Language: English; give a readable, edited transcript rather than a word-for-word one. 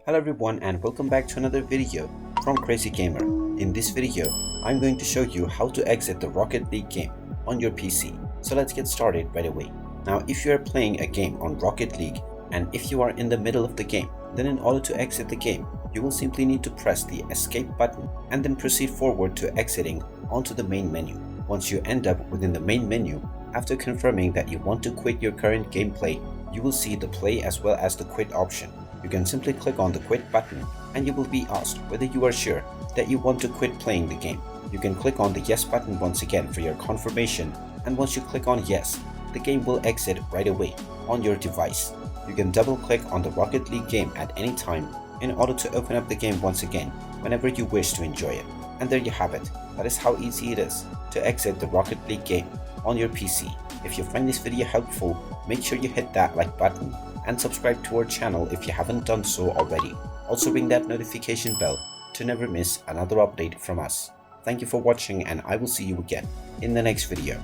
Hello everyone and welcome back to another video from Crazy Gamer. In this video, I'm going to show you how to exit the Rocket League game on your PC. So let's get started right away. Now if you are playing a game on Rocket League and if you are in the middle of the game, then in order to exit the game, you will simply need to press the escape button and then proceed forward to exiting onto the main menu. Once you end up within the main menu, after confirming that you want to quit your current gameplay, you will see the play as well as the quit option. You can simply click on the quit button and you will be asked whether you are sure that you want to quit playing the game. You can click on the yes button once again for your confirmation, and once you click on yes, the game will exit right away on your device. You can double click on the Rocket League game at any time in order to open up the game once again whenever you wish to enjoy it. And there you have it. That is how easy it is to exit the Rocket League game on your PC. If you find this video helpful, make sure you hit that like button and subscribe to our channel if you haven't done so already. Also ring that notification bell to never miss another update from us. Thank you for watching and I will see you again in the next video.